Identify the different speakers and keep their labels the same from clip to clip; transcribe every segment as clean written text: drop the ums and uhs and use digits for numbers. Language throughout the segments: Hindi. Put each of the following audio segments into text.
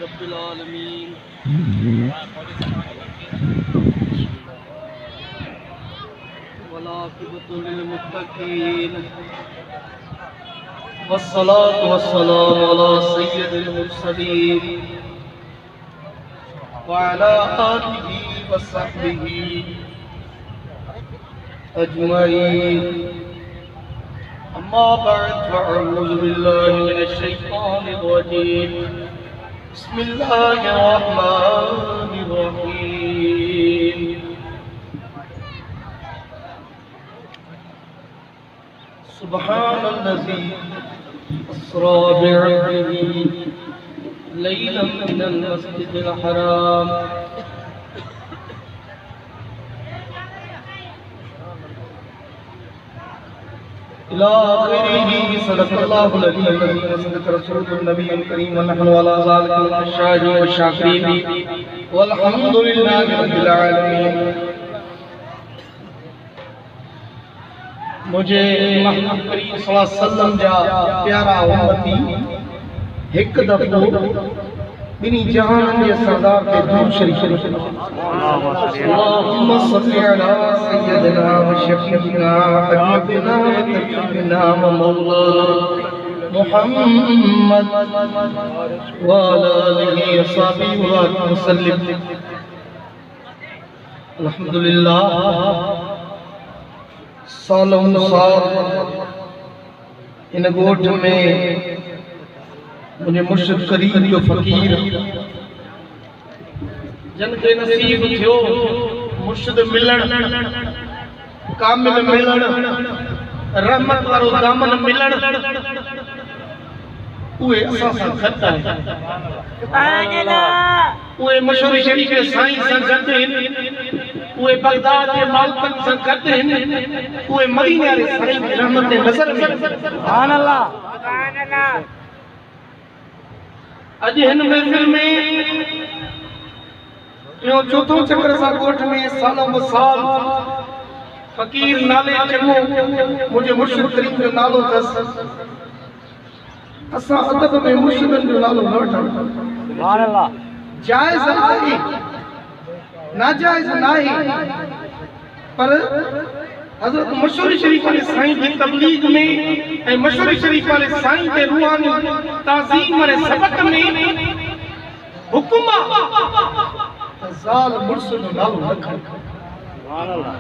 Speaker 1: रब्बिल आलमीन वल आक़िबतु लिल मुत्तक़ीन वस्सलातु वस्सलामु अला सय्यिदिल मुरसलीन व अला आलिहि व सहबिहि अजमईन। अम्मा बअद फ़अऊज़ु बिल्लाहि मिनश शैतानिर रजीम। बिस्मिल्लाहिर रहमानिर रहीम। सुब्हानल्लज़ी अस्रा बिअब्दिही लैलन मिनल मस्जिदिल हराम इला आखिरिही। सदक़ल्लाहुल अज़ीज़ व सदक़ रसूलुन नबियुल करीम व नहनु अला ज़ालिका मिनश शाहिदीन व शाकिरीन वल्हम्दुलिल्लाहि रब्बिल आलमीन। मुझे मोहम्मद करीम सल्लल्लाहु अलैहि वसल्लम जा प्यारा उम्मती हिक दफ़ो बिनी जहान के सरदार के दूर शरीफ अल्लाहुम्मा सल्लि अला सय्यदिना व शफीना हबीबिना व तबीबिना व मौलाना मुहम्मद व अला आलिहि व सहाबिहि व सल्लम। अल्हम्दुलिल्लाह सालों साल इन गोठ में मुझे मुर्शिद करीम जो फकीर जन के नसीब थियो मुर्शिद मिलन कामिल मिलन रहमत वारो दामन मिलन उहे असां सां गॾु आहिनि। उहे मशहूर शरीफ के साईं सां गॾु आहिनि। उहे बगदाद के मालिकन सां गॾु आहिनि। उहे मदीने वारे साईं जी रहमत नज़र में सुभान अल्लाह। अज हिन महफिल में यो चौथो चक्र सा गोठ में सालों साल फकीर नाले चङो मुझे मुर्शिद करीम जो नालो तस असा अदब में मुर्शिदन जो नालो न वठा सुभान अल्लाह। जायज आहे नाजायज नाही पर हज़रत मशहूर शरीफ वाले साईं की तबलीग में ए मशहूर शरीफ वाले साईं के रूहानी ताज़ीम वाले सबक में हुक्म ज़ाल मुर्शिद जो नालो रखा सुभान अल्लाह।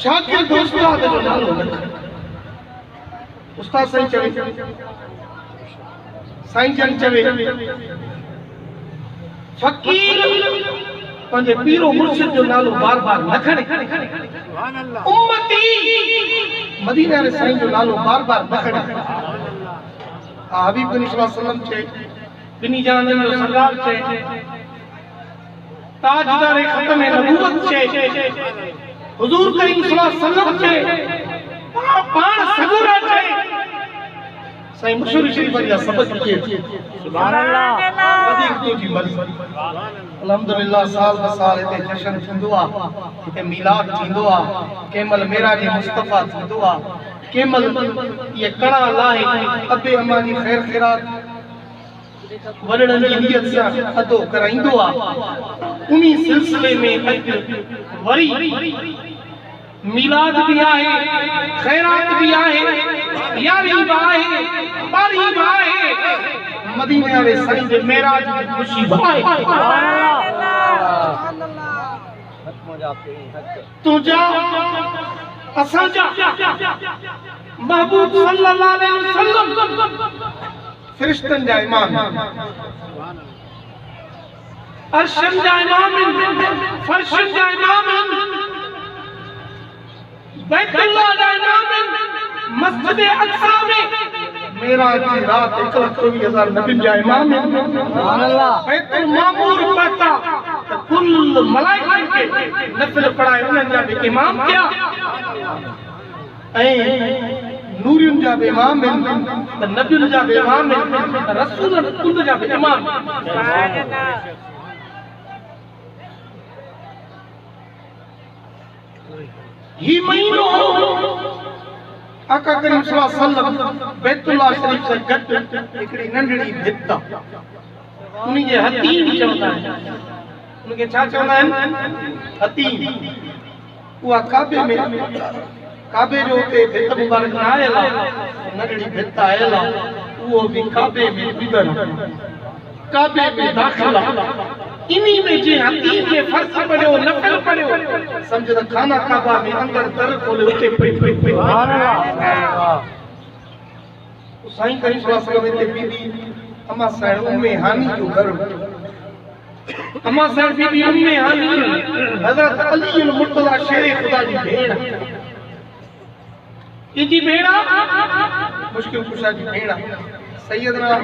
Speaker 1: शाकिर दोस्ताद जो नालो रखा उस्ताद साईं चवे साईं जन चवे फकीर पंजे पीरो मुर्शिद जो नालो बार बार न खणे सुभान अल्लाह। उम्मती मदीने वाले साईं जो नालो बार बार न खणे हबीब करीम सल्लल्लाहु अलैहि वसल्लम छे बिनी जान जो सरदार छे ताजदार खत्म नबूवत छे हुजूर करीम सल्लल्लाहु अलैहि वसल्लम छे पाण सगुरा छे साईं मशहूर शरीफ वाला सबक के सुभान अल्लाह। वधीक तो जी मर्ज़ी अल्हम्दुलिल्लाह साल ब साल इते जश्न थींदो आ इते मिलाद थींदो आ केमल मेराज मुस्तफा थींदो आ केमल ये कणा लाहे अबे अमानी खैर खैरात वडन जी नियत से अदो कराइंदो आ उनी सिलसिले में अज वरी मिलाद भी आहे खैरात भी आहे यारी भी आहे बारी भी आहे मदीने वाले साईं जे मेराज की खुशी भाई तुझा असा जा महबूब सल्लल्लाहु अलैहि वसल्लम फरिश्तन जा इमाम अर्शन जा इमाम फर्शन जा इमाम बैतुल्लाह जा इमाम मस्जिद अक्सा में मेराज की रात 1,24,000 नबी जा इमाम सुभान अल्लाह। बैतुल मामूर पढ़ता कुल मलाइकन के नफल पढ़ाए उन्हनि जा भी इमाम क्या ए नूरियुन जा भी इमाम त नबियुन जा भी इमाम रसूलन कुल जा भी इमाम सुभान अल्लाह। ही महीनो आका करीम सल्लल्लाहु अलैहि वसल्लम बैतुल्लाह शरीफ से गट हिकड़ी नंढड़ी भित उन्हीं जे हतीम चवंदा आहिनि उनके छा चवंदा आहिनि हतीम उहा काबे जो उते भित मुबारक आयल नंढड़ी भित आयल वो भी काबे में बिदर काबे में दाखिल इन्हीं में जे हतीम जे फर्ज पढ़ियो नफल पढ़ियो समझ त खाना काबा में अंदर दर खोले उते पई सुभान अल्लाह साईं करीम सल्लल्लाहु अलैहि वसल्लम बीबी अम्मा साहिब उम्मे हानी जो घर अम्मा साहिब बीबी उम्मे हानी हजरत अली अल मुर्तजा शेर खुदा जी भेण इजी भेणा मुश्किल कुशा जी भेणा सैयदना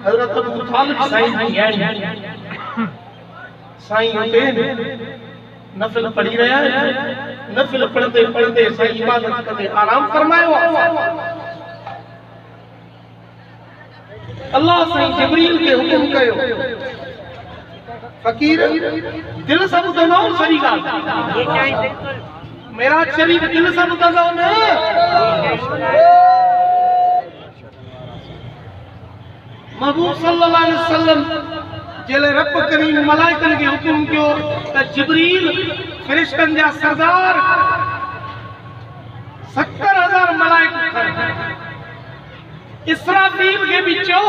Speaker 1: हजरत अबू तालिब साईं जी यानी साईं उते नफल पढ़ी रहा है नफल पढ़ते पढ़ते साईं इबादत करते आराम फरमायो अल्लाह साईं जिब्रील के हुक्म कयो फकीर दिल सब दनो सही गाल ये क्या है मेरा शरीर दिल सब दनो ने महबूब सल्लल्लाहु अलैहि वसल्लम जेले रब करीम मलाइकन के हुक्म कियो त जिब्रील फरिश्तन जा सरदार 70,000 मलाइक इसराफील के भी चो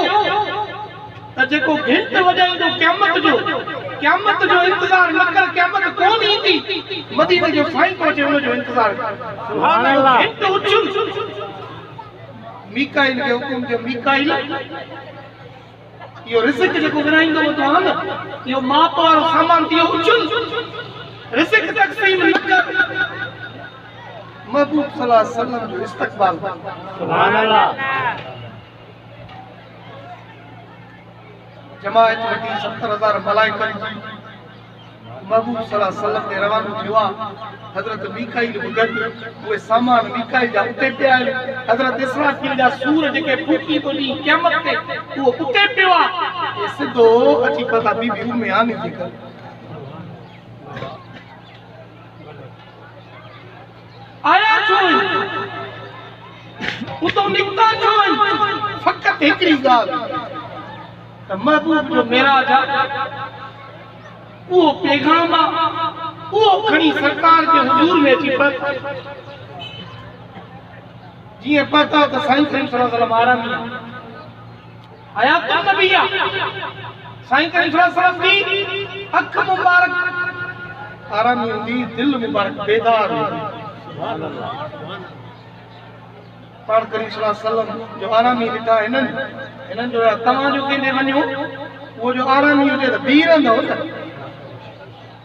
Speaker 1: त जेको घंट वजाइंदो क़यामत जो इंतजार न कर क़यामत कोन ईंदी मदीने जो साईं पहुचे उन जो इंतजार सुभान अल्लाह घंट उछुल मीकाइल के हुक्म जो मीकाइल यो रिज़्क़ जेको विराईंदो तो न यो माप और सामान थियो उछुल रिज़्क़ तक़सीम न कर महबूब सल्लल्लाहु अलैहि वसल्लम जो इस्तक़बाल सुभान अल्लाह जमात वटी 70,000 मलाइकन महबूब सल्लल्लाहु अलैहि वसल्लम ने रवानो थिया हजरत मीकाइल गड वो सामान मीकाइल जा उते पे आए हजरत इसराफील जा सूर जेके फूकी तो दी क़यामत ते वो उते पियो ये सिधो अची पता बीबी उम्मे हानी जी कर आया छो उतो निकता छो फकत एकरी गाल त महबूब जो मेराज वो पैगाम वो खणी सरकार के हुजूर में अची पत जी पता तो साईं करीम सल्लल्लाहु अलैहि वसल्लम आरामी आया तो नबिया साईं करीम सल्लल्लाहु अलैहि वसल्लम की अख मुबारक आरामी हुंदी दिल मुबारक बेदार सुभान अल्लाह पाण करीम सल्लल्लाहु अलैहि वसल्लम जो आरामी ॾिठा हिननि जो तव्हां जो केंदे वञो वो जो आरामी हुजे त बीह रहंदो न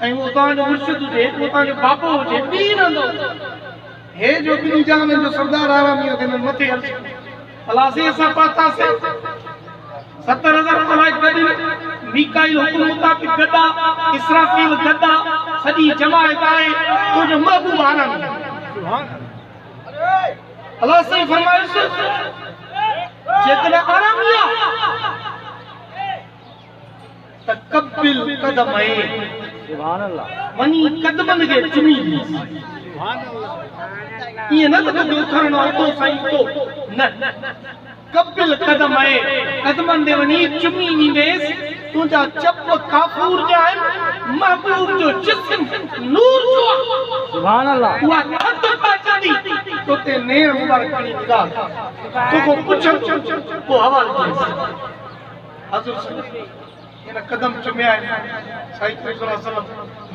Speaker 1: ऐं वो तव्हांजो मुर्शिद हुजे वो तव्हांजो बाबो हुजे बीह रहंदो हे जो बिनी जान जो सरदार आरामी हुजे मथे अर्श अल्लाह से असां पातासे 70,000 मलाइक गॾु मीकाइल हुकुम मुताबिक गदा इसराफील गदा सॼी जमात आहे तुंहिंजो महबूब आरामी सुभान अल्लाह से फरमाइश जेकॾहिं आरामी आहे तकब्बिल कदम आहे सुभान अल्लाह वनी कदमन के चुमी सुभान अल्लाह ये न तो उठणो तो साईं तो न कब्बिल कदम आहे कदमन दे वनी चुमी नींदेस तुजा चप काफूर जाए महबूब जो जिस्म नूर जो सुभान अल्लाह हुआ हद पाचदी तो ते नेर मुबारक करी निगाह तो को पुछ को हवाले हजूर इन कदम चुमिया साईं सल्लल्लाहु अलैहि वसल्लम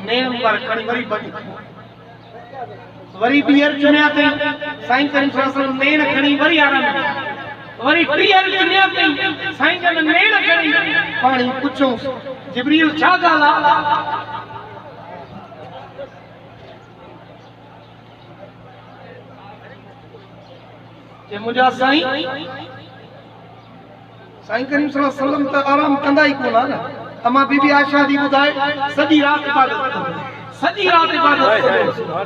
Speaker 1: नेर मुबारक खणी वरी बनी वरी बियर चुमिया थे साईं करीम सल्लल्लाहु अलैहि वसल्लम नेर खणी वरी आराम वरी बियर चुमिया थे साईं जन नेर खणी पानी पुछो जिब्रील छा गाला जे मुजा साईं साईं करीम सल्लल्लाहु अलैहि वसल्लम त आराम कंदा ही कोना न अमा बीबी आयशा दी बुधाए सजी रात इबादत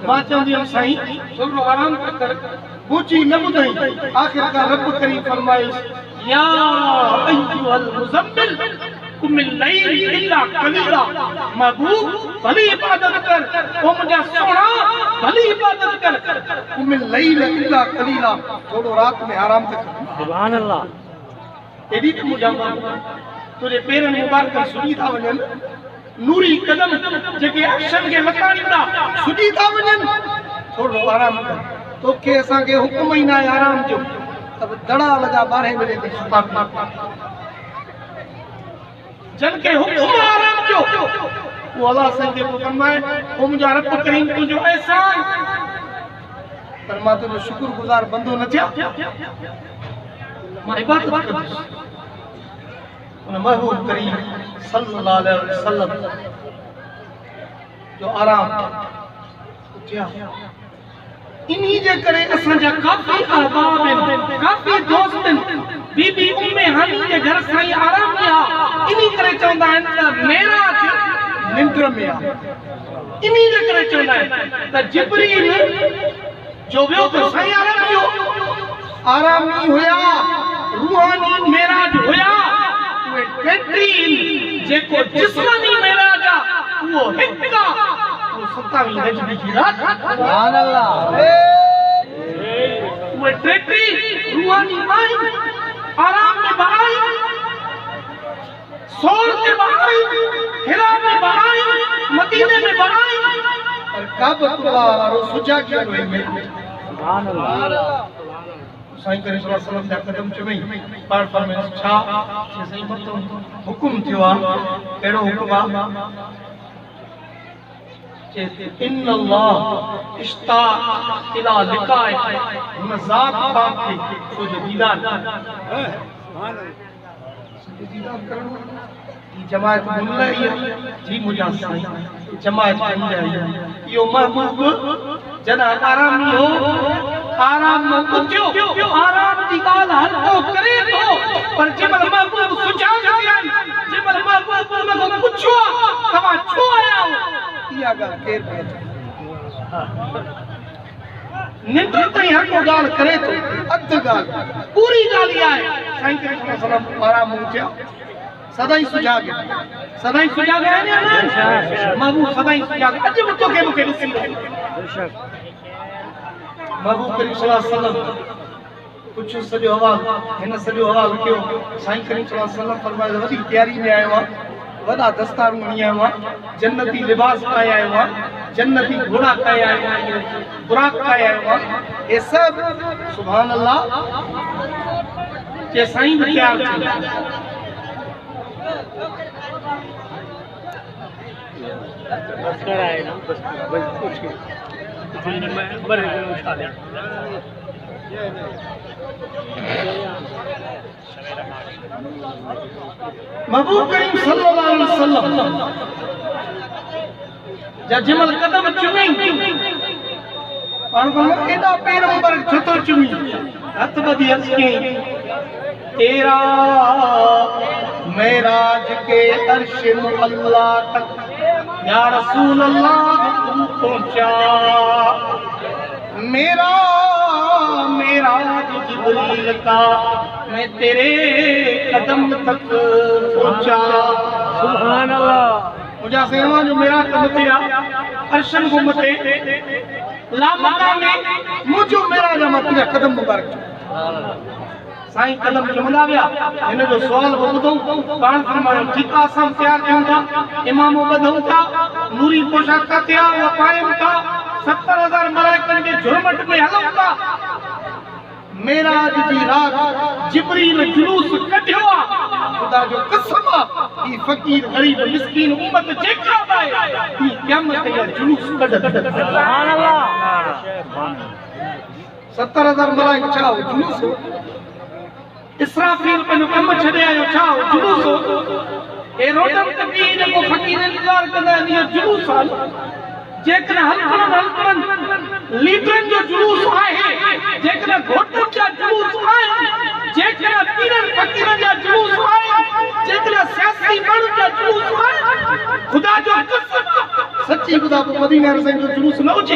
Speaker 1: मां चंदी हम साईं थोरो आराम कर पूछी न बुधाई आखिर का रब करीम फरमाइश या अय्युहल मुज़म्मिल कुमिल लैल इल्ला कलीला महबूब भली इबादत कर ओ मुझा सोना भली इबादत कर कुमिल लैल इल्ला कलीला थोड़ो रात में आराम कर
Speaker 2: सुभान अल्लाह
Speaker 1: एडी तो मुझा तुझे पेरन मुबारक सुनी था वजन नूरी कदम जेके अक्षर के मकानी दा सुनी था वजन थोड़ो आराम कर तो के असा के हुक्म ही ना आराम जो अब दड़ा लगा 12 बजे तक सुता जन के हुक्म आराम जो वो अल्लाह से के फरमाए ओ मुझा रब करीम तुझो एहसान फरमा तो शुक्रगुजार बंदो न थिया मां इबादत कर उन महबूब करीम सल्लल्लाहु अलैहि वसल्लम जो आराम उठिया इन्ही जे करे असा जा काफी अहबाब काफी दोस्त बीबी उम्मे हानी के घर साईं आराम किया इन्ही करे चवंदा आहिनि त मेराज निंड में आ इन्ही जे करे चवंदा आहिनि त जिब्रील जो वियो त साईं आराम कियो आराम नहीं हुया रूहानी मेराज हुया उहे 33 जेको जिस्मानी मेराज आ वो हिक्का वो 27 हिजरी की रात
Speaker 2: सुभान अल्लाह
Speaker 1: वो 33 रूहानी आई आराम में बहाई सोर के बहाई हिरा में बहाई मदीने में बहाई और काबतुल्लाह और सुजा किया हुए में
Speaker 2: सुभान अल्लाह
Speaker 1: साईं करे सल्लल्लाहु अलैहि वसल्लम जा कदम चुमई पार फरमाए छा जे साईं मतो हुकुम थियो आ केड़ो हुकुम आ जे इन्नल्लाह इश्ता इला लिकाए हुन ज़ात पाक के तो जो दीदार सुभान अल्लाह दीदार करो ई जमात मुल्लाई जी मुजा साईं जमात मुल्लाई यो महबूब जना आराम हो आराम में उठो आराम की गाल हर को करे तो पर जबल महबूब सुझा गयन जबल महबूब उनको पूछो तवा छो आया हो इया गाल केर निंड ताईं हर को गाल करे तो अध गाल पूरी गाल ई आहे साईं के सल्लल्लाहु आराम उठया सदाई सुझा गया ने महबूब सदाई सुझा गया अज तो के मुके ॾिसी
Speaker 2: बेशक
Speaker 1: महबूब करीम सल्लल्लाहु अलैहि वसल्लम कुछ सजो हवाल हिन सजो हवाल कयो साईं करीम सल्लल्लाहु अलैहि वसल्लम फरमाए वडी तैयारी में आयो आ वडा दस्तार खणी आयो आ जन्नती लिबास पाए आयो आ जन्नती घोड़ा पाए आयो आ बुराक पाए आयो आ ये सब सुभान अल्लाह के साईं भी तैयार थी
Speaker 2: बस कर आए ना बस कुछ के मैं बड़े उठा ले
Speaker 1: महबूब करीम सल्लल्लाहु अलैहि वसल्लम जा जमल कदम चुमी पाण को एडा पैर मुबारक छतो चुमी हथ बदी हंस के तेरा मेराज के अर्श मुअल्ला तक या रसूल अल्लाह तू पहुंचा मेरा मेराज जिब्रील का मैं तेरे कदम तक पहुंचा
Speaker 2: सुभान अल्लाह
Speaker 1: मुझा सेवा जो मेरा कदम थिया अर्शन को मते ला मकाने मुझो मेरा जमा तुझा कदम मुबारक साईं कदम चुमंदा विया हिन जो सवाल ॿुधूं पाण फरमायो ठीकु आहे असां तयारु थियूं था इमाम ॿधूं था नूरी पोशाक थिया उहा पायूं था 70,000 मलाइकनि जे झुरमट में हलूं था मेराज जी रात जिब्रील जुलूस कढियो आहे खुदा जो कसम आहे ई फ़कीर गरीब मिस्कीन उम्मत जेका आहे ई क़यामत जा जुलूस कढंदा
Speaker 2: सुभान अल्लाह
Speaker 1: 70,000 मलाइक छा जुलूस इसराफील पे कम छड़े आयो छा जुलूस ए रोडन तक ई जेको फकीर इंतजार कंदा आहिनि इहो जुलूस आहे जेकॾहिं हलकड़न लीडरन जो जुलूस आहे जेकॾहिं घोटन जा जुलूस आहे जेकॾहिं पीरन फकीरन जा जुलूस आहे जेकॾहिं सियासी माण्हुनि जा जुलूस आहे खुदा जो कसम सच्ची खुदा मदीना रसूल जो जुलूस न हुजे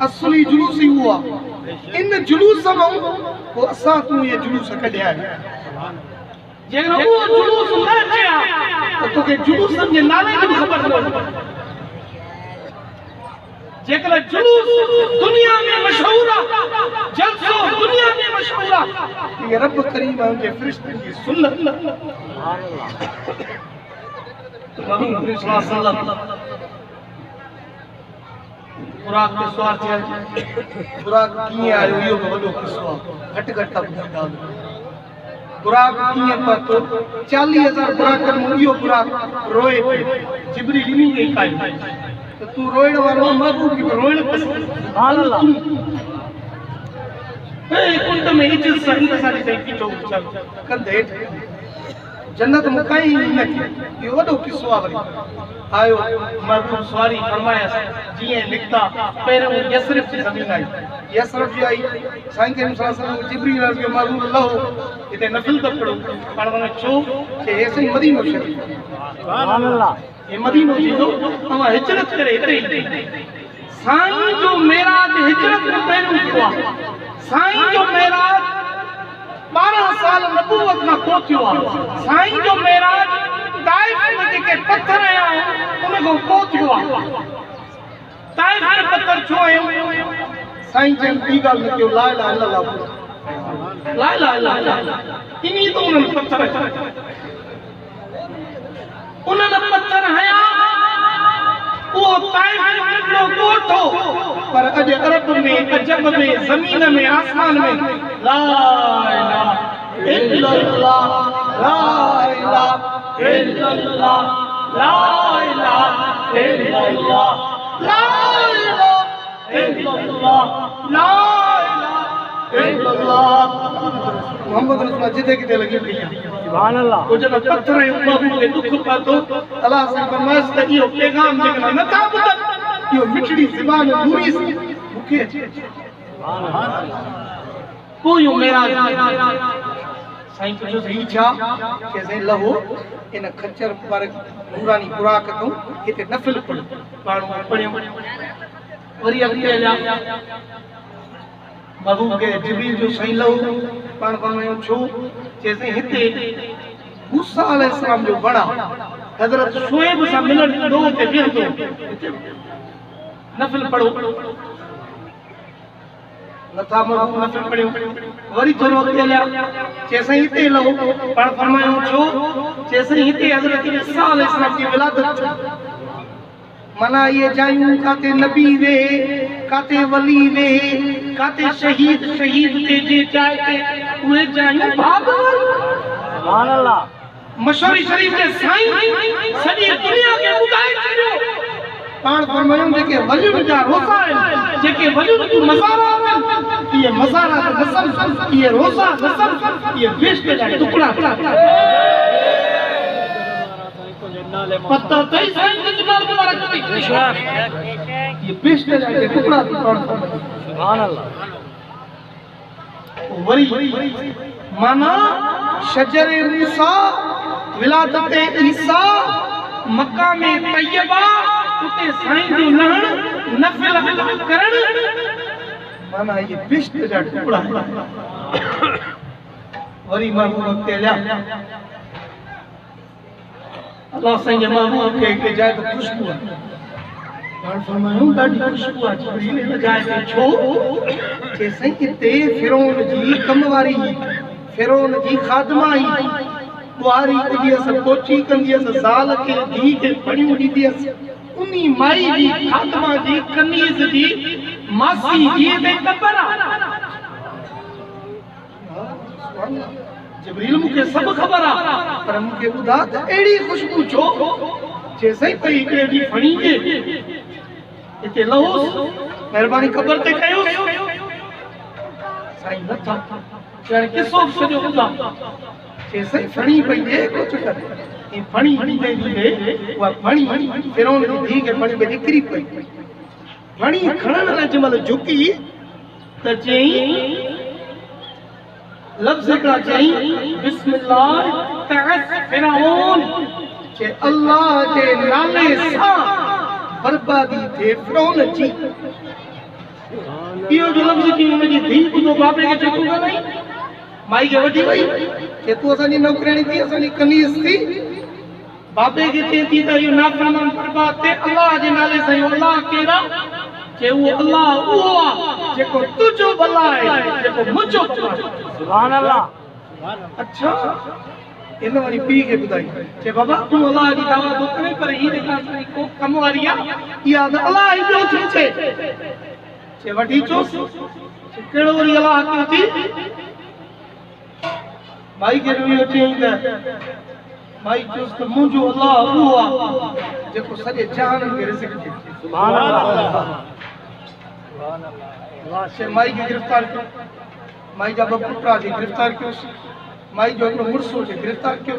Speaker 1: असली जुलूस ही हुआ इन जुलूस में वो असा तू ये जुलूस कढिया जेकर वो जुलूस न अचे तो तोखे जुलूसनि जे नाले जी ख़बर न जेकर जुलूस दुनिया में मशहूर है जलसो दुनिया में मशहूर है ये रब करीम है उनके फरिश्तन की सुन्नत नबी सल्लल्लाहु बुराक के सवार थे बुराक कीअं आयो इहो वॾो किस्सो आहे घटि घटि ॿुधाईंदा बुराक कीअं पतो 40,000 बुराकनि में इहो बुराक रोए जिब्रील इन्हीं ने कायो तो तू रोइण वारो महबूब की रोइण पसंद सुभान अल्लाह ए कुंड में इज्जत सही सारी सही की चौक चल कंधे जन्नत मुकाई न ये वडो किस्सो आहे आयो महबूब सवारी फरमाया जिए लिखता पहिरों यसरिफ की जमीन आई यसरिफ जी आई साईं करीम सल्लल्लाहु अलैहि वसल्लम जिब्रील के महबूब अल्लाह इते नफिल तो पढ़ो पण वने छो के ऐसे मदीनो शरीफ सुभान अल्लाह ये मदीनो जी तो तवा हिजरत करे इते साईं जो मेराज हिजरत में पहिरों थियो साईं जो मेराज 12 साल नबूवत में को थियो साईं जो मेराज ताइफ में जेके पत्थर आया उन को को थियो ताइफ में पत्थर छो आयो साईं जन दी गाल में क्यों ला इलाहा इल्लल्लाह ला इलाहा इल्लल्लाह इन्हीं तो उन पत्थर उन्होंने पत्थर हया वो ताइफ में निकलो कोठो पर अज अरब में अजब में जमीन में आसमान में ला इलाहा इल्लल्लाह ला इलाहा इल्लल्लाह ला इलाहा इल्लल्लाह ला इलाहा इल्लल्लाह ला इलाहा इल्लल्लाह मोहम्मद रसूल जिदे किते लगी पई सुभान अल्लाह ओ जब पत्थर बाबू के दुख पातो अल्लाह से फरमाइश त इहो पैगाम जेका न था ॿुधन इहो मिठड़ी ज़बान नूरी से मूंखे सुभान अल्लाह कोई मेरा साईं जो सही छा के से लहो इन खच्चर पर नूरानी बुराक तो हिते नफिल पढ़ पाणो पढ़ियो वरी अॻिते हलिया महबूब के जिब्रील जो सही लहो पाण फरमायो छो जैसे हिते मूसा अलैहिस्सलाम जो बड़ा हजरत शुएब सा मिलन दो ते बिहंदो नफिल पढ़ो नथा महबूब नफिल पढ़ियो वरी थोरो अॻिते हलिया जैसे हिते लहो पाण फरमायो छो जैसे हिते हजरत ईसा अलैहिस्सलाम की विलादत मना ये जायूं काते नबी वे काते वली वे काते शहीद ते जे जाए ते उहे जायूं भागवत सुभान अल्लाह मशहूरी शरीफ के साईं सॼी दुनिया के ॿुधाए छॾियो पाण फरमायूं जेके वलियुनि जा रोज़ा आहिनि जेके वलियुनि जूं मज़ारा आहिनि इहे मज़ारा नसम इहे रोज़ा नसम इहे बेश्त जा टुकड़ा पता तई साईं के जमाल मुबारक बेशक ये बेश्त जा टुकड़ा सुभान अल्लाह वरी माना शजरे मूसा विलादत ईसा मक्का में तैयबा उते साईं जो लहण नफिल करण माना ये बेश्त जा टुकड़ा वरी महबूब के लिया अल्लाह साईं जे महबूब के जाए तो खुशबू है और फरमायो ॾाढी खुशबू आहे जिब्रील इन जाए ते छो के साईं इते फिरौन जी कम वारी फिरौन जी खादमा आई बुआरी कदी अस कोची कंदी अस साल के धी के पढ़ियूं ॾींदी अस उनी माई जी खादमा जी कनीज़ जी मासी जी में कबर जिब्रील मुखे सब खबर आ पर मुखे ॿुधा त एड़ी खुशबू छो जे सही पई एड़ी फणी के इते लहोस मेहरबानी खबर ते कयो साईं नथा यार किसो सजो ॿुधा जे सही फणी पई जे कुछ कर ई फणी दे वा फणी फिरौन दी धी के फणी में निकरी पई फणी खणन लाइ जमल झुकी त चई लफ्ज़ का चाहिए बिस्मिल्लाह तअस फिरौन के अल्लाह के नाले सा बर्बादी थे फिरौन जी इहो जो लफ्ज़ की उनजी धी को बाबे के चको नहीं माई के वठी वई के तू असांजी नौकरानी थी असांजी कनीस थी बाबे के थे थी त यो नाफरमान बर्बाद थे अल्लाह जे नाले सां अल्लाह केरा के वो अल्लाह वो आ जेको तुझो भला है जेको मुझो भला है
Speaker 2: सुभान अल्लाह
Speaker 1: अच्छा इन वाली पी के बुधाई के बाबा तू अल्लाह जी दावा तो करे पर ही देखा को कम वाली आ या अल्लाह ही जो थी के वठी चोस केड़ो वरी अल्लाह के थी भाई के रुयो थी भाई चोस तो मुझो अल्लाह वो आ जेको सजे जहान के रिज़्क़ दे
Speaker 2: सुभान अल्लाह सुभान अल्लाह
Speaker 1: से माई के गिरफ्तार कियो माई जा पुत्रा जी गिरफ्तार कियो माई जो अपनो मुर्सो के गिरफ्तार कियो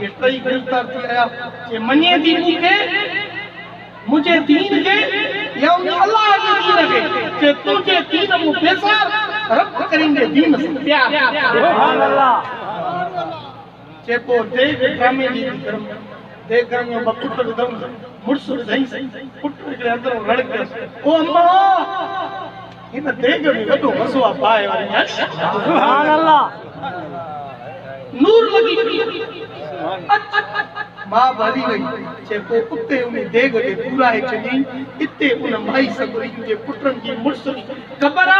Speaker 1: ये टई गिरफ्तार थी आया के मने दी मुके मुझे दीन के या अल्लाह के दीन के तुझे दीन मु बेसार रब करेंगे दीन से प्यार
Speaker 2: सुभान अल्लाह
Speaker 1: चेपो देख ड्रामे जी धर्म देख घर में पुत्र धर्म मुर्सो दई पुत्र के अंदर लड़ के ओ अम्मा इन देख में वडो मसो आ पाए वाली
Speaker 2: सुभान अल्लाह
Speaker 1: नूर लगी मां भरी गई चेको उते उन देग के पूरा है चली इते उन माई सगरी के पुत्रन की मुर्सली कबरा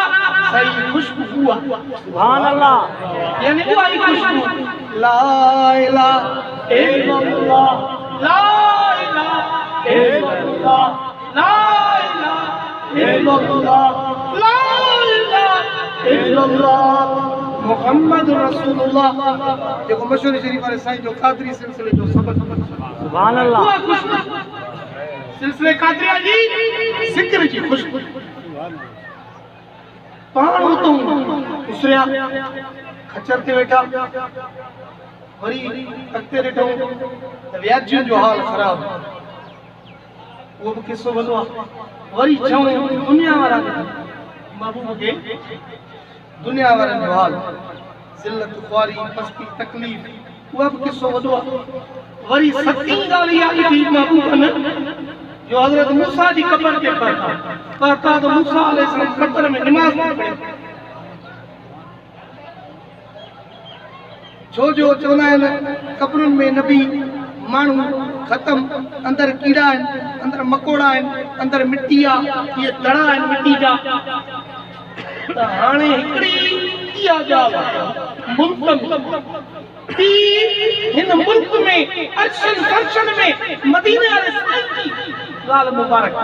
Speaker 1: सही खुशबू हुआ
Speaker 2: सुभान अल्लाह
Speaker 1: यानी वो आई खुशबू ला इलाहा इल्लल्लाह ला इलाहा इल्लल्लाह ला इलाहा इल्लल्लाह ला इलाहा इल्लल्लाह मोहम्मद रसूलुल्लाह देखो मशहूर शरीफ वाले साईं जो कादरी सिलसिले जो सबक
Speaker 2: सुभान अल्लाह
Speaker 1: सिलसिले कादरिया जी जिक्र जी खुशबू पाण तो उसरिया खच्चर ते वेठा वरी तकते ॾिठो त व्याजियुनि जो हाल ख़राब वो भी किस्सो वॾो आहे वरी चऊं दुनिया वारा महबूब के दुनिया वारनि जो हाल ज़िल्लत ख़्वारी मस्ती तकलीफ़ उहा बि किस्सो वॾो आहे वरी सतीं ॻाल्हि इहा थी महबूबनि जो हज़रत मूसा जी क़ब्र ते पहुता तो मूसा अलैहिस्सलाम क़ब्र में नमाज़ पढ़े जो चवंदा आहिनि क़ब्रुनि में नबी माण्हू ख़त्म अंदर कीड़ा आहिनि अंदर मकोड़ा आहिनि अंदर मिट्टी आहे इहे दड़ा आहिनि मिट्टी जा त हाणे हिकिड़ी इहा ॻाल्हि मुल्क हिन मुल्क में अर्शन फर्शन में मदीने वाले साईं जी ॻाल्हि मुबारक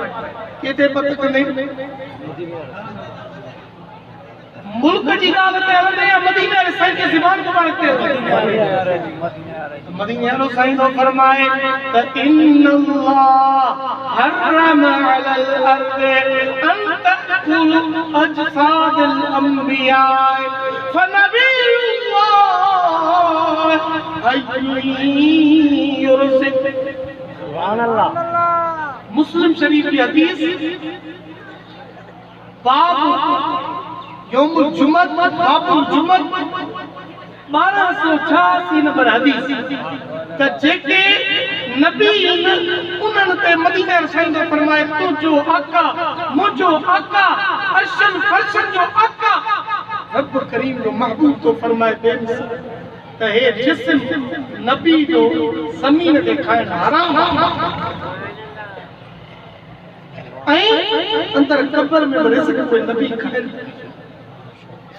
Speaker 1: केते पत कंदे मुल्क जी ॻाल्हि ते हलंदे या मदीने वाले साईं जी ज़बान मुबारक ते मदीने वालो साईं तो फरमाए त इन्नल्लाह हर्रम अलल अर्द अन तकुल अजसादल अंबिया फनबियुल्लाह अय्युरसिक
Speaker 2: सुभान अल्लाह
Speaker 1: मुस्लिम शरीफ की हदीस बाब यौमुल जुमअत बाबुल जुमअत 1286 नंबर हदीस त जेके नबी उन्हनि ते मदीने साईं ने फरमाए तुझो आका मुझो आका अर्शन फर्शन जो आका रब करीम जो महबूब तो फरमाए त हे जिस्म नबी जो ज़मीन ते खाइण हराम ऐं अंदर कब्र में रिज़्क़ कोई नबी खाए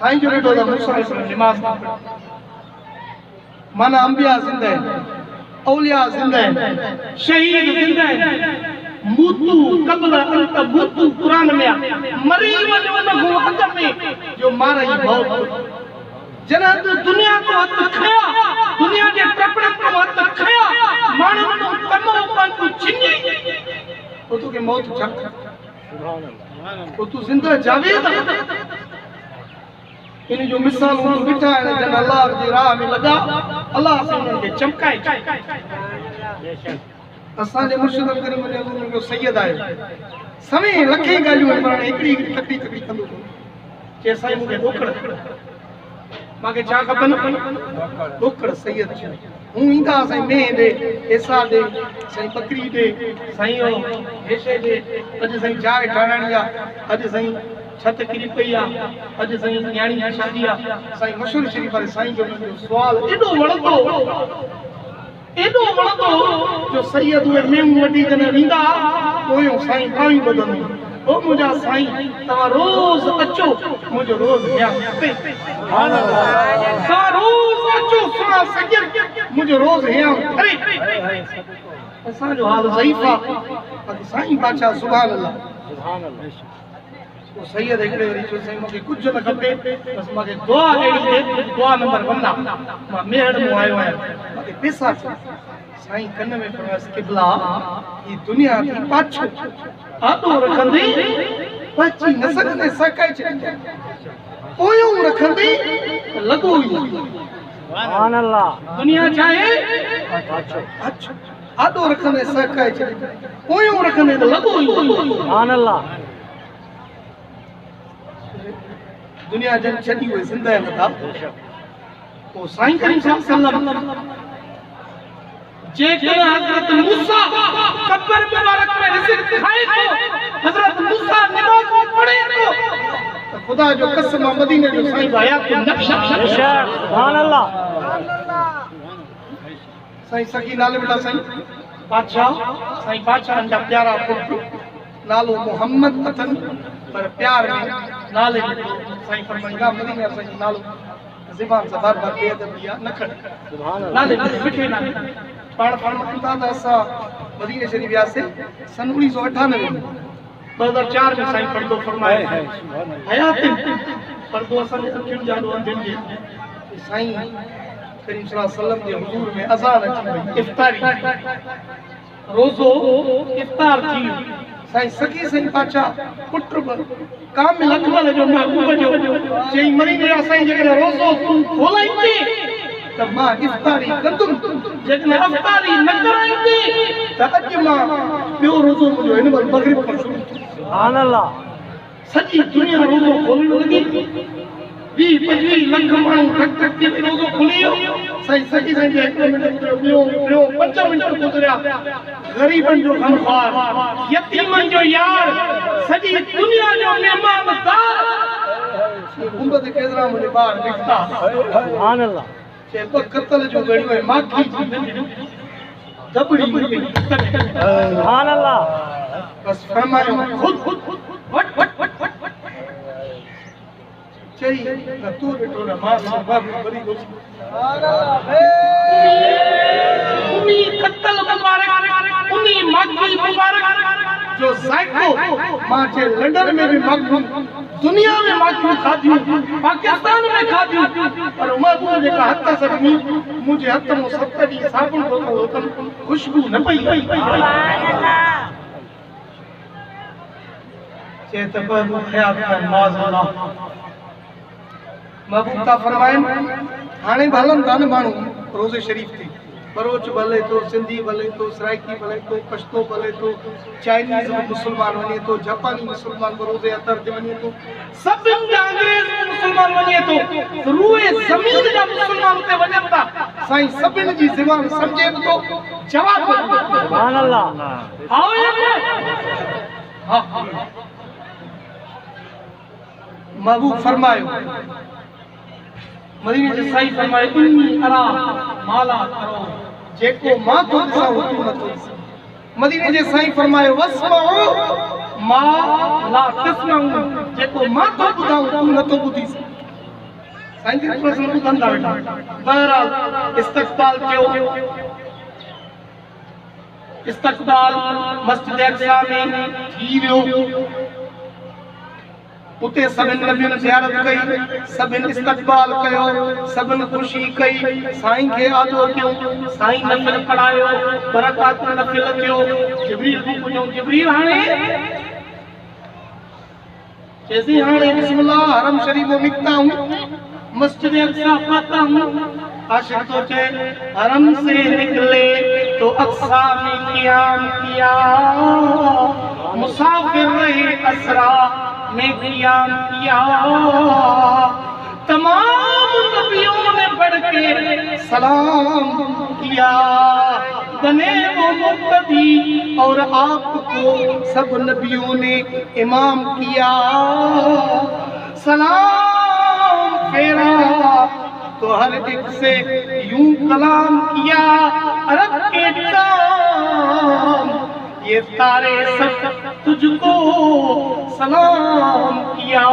Speaker 1: साईं जो ॾिठो त मूसा अलैहिस्सलाम नमाज़ पढ़े माना अंबिया ज़िंदा आहिनि औलिया ज़िंदा आहिनि शहीद ज़िंदा आहिनि मूतू क़ब्ल अंत मूतू कुरान में मरी वञो उन हद में जो मारे ई मौत जना तू दुनिया को हथ खया दुनिया के टपड़न को हथ खया माण्हुनि को तमो पन को छिनी तो तू के मौत झक
Speaker 2: सुभान अल्लाह
Speaker 1: तो तू जिंदा जावेद इन जो मिसाल तू बिठा है जन अल्लाह की राह में लगा अल्लाह से उनके चमकाए असा जे मुर्शिद करीम ने उनको सैयद आए सवे लखे गालियों पर एकड़ी तकड़ी कंदो के साईं मुके डोकड़ माके छा खपन डोकड़ सैयद हूं इंदा साईं में दे ऐसा दे साईं बकरी दे साईं ओ हेशे दे अज साईं चाय ठाणिया अज साईं छत किरी पई आ अज साईं न्याणी की शादी आ साईं मशहूर शरीफ वाले साईं जो सवाल एडो वणंदो जो सैयद उहे मेमू वठी जने वींदा पोयो साईं पाणी बदलंदो ओ मुझा साईं तवा रोज अचो मुझो रोज या सुभान अल्लाह सा रोज अचो सुना सजर मुझो रोज या अरे असा जो हाल ज़ईफा बाकी साईं बादशाह सुभान अल्लाह तो सैयद एकड़े वरी जो साईं मूंखे कुछ न खपे बस मूंखे दुआ अहिड़ी दे दुआ नंबर 1 मां मेहर मु आयो आहियां मूंखे पैसा साईं कन में प्रवास किबला ई दुनिया की पाछो आदो रखंदी पची न सकने सकाई छे ओयो रखंदी लगो सुभान अल्लाह दुनिया चाहे अच्छा आदो रखंदे सकाई छे ओयो रखंदे लगो सुभान अल्लाह दुनिया जन छड़ी हुई जिंदा है बता वो साईं करीम सल्लल्लाहु अलैहि वसल्लम जेकर हजरत मूसा कब्र मुबारक में रिज़्क़ खाए तो हजरत मूसा नमाज पढ़े तो खुदा जो कसम मदीने जो साईं आया तो नक्शा सुभान अल्लाह साईं सखी नाले बेटा साईं बादशाह अंडा प्यारा पुत्र नालो मोहम्मद अथन पर प्यार में नाले साईं फरमाईंदा मदीने साईं नालो ज़बान से बार-बार बेअदबिया न कर सुभान अल्लाह नाले मिठे नाले पाण अंदाज़ असा मदीने शरीफ यासे सन 1998 में 2004 में साईं पर्दो फरमाए हयात पर्दो असन अखियुनि जा दो दिन जे साईं करीम सल्लल्लाहु अलैहि वसल्लम के हुजूर में अज़ान अची इफ्तारी रोज़ो इफ्तार थी साईं सखी साईं पाचा पुत्र कामिल अकमल जो महबूब जो चई मदीने साईं जेकर रोज़ो तू खोलाईंदी त मां इफ्तारी कंदुम जेकर इफ्तारी न कराईंदी त अज मां बियो रोज़ो मुझो इन वक्त मगरिब पर शुरू सुभान अल्लाह सजी दुनिया रोज़ो खोलण लगी 20-25 लख माण्हू ठक ठक के रोज़ो खुलियो साईं सजी साईं जे 1 मिनट बियो 5 मिनट गुज़रिया गरीबन जो गमखार यतीमन जो यार सजी दुनिया जो मेहमानदार गुंबद केदरा मुझे बाहर निकता सुभान अल्लाह चे कत्ल जो गड़ी है माखी दबड़ी सुभान अल्लाह बस फरमायो खुद वट चई न तू बेटो न मां बाबू बड़ी दोस्त सुभान अल्लाह उनी कत्ल मुबारक उनी माखी मुबारक जो साइको मां चे लंदन में भी माखी दुनिया में माखी खादियो पाकिस्तान में खादियो पर महबूब जे का हथ से मुझे हथ में 70 साबुन को खुशबू न पई सुभान अल्लाह चे तब ख्याल का नवाज़ महबूब का फरमायन हाने भलन दान मानू रोज़े शरीफ थी बरोच भले तो सिंधी भले तो सराइकी भले तो पश्तो भले तो चाइनीज मुसलमान वने तो जापानी मुसलमान रोज़े अतर ते वने तो सब अंग्रेज मुसलमान वने तो रूए जमीन जा मुसलमान ते वने ता साईं सबिन जी ज़बान समझे तो जवाब सुभान अल्लाह हां महबूब फरमायो मदीने जे साईं फरमाए इन्नी अरा माला करो जेको मां तो सा तू न तो मदीने जे साईं फरमाए वस्माओ मा ला तस्माऊ जेको मां तो बुधाऊ तू न तो बुधी साईं जी प्रश्न बुधंदा बेटा बहरहाल इस्तकबाल कयो इस्तकबाल मस्जिद अक्सा में थी वियो उते सबन नबियन ज़ियारत कई सबन इस्तकबाल कयो सबन खुशी कई साईं के आदो क्यों साईं नफल पढ़ायो बरकत नफल क्यों जिब्रील को पुछो जिब्रील हाने जैसे हाने बिस्मिल्लाह हरम शरीफ में निकता हूं मस्जिद अक्सा पाता हूं आशिक तो चे हरम से निकले तो अक्सा में क़याम किया मुसाफिर रहे असरा में क़याम किया तमाम नबियों ने बढ़ के सलाम किया बने वो मुक्तदी और आपको सब नबियों ने इमाम किया। सलाम फेरा तो हर एक से यूं कलाम किया, अरब के चांद ये तारे सब तुझको सलाम किया।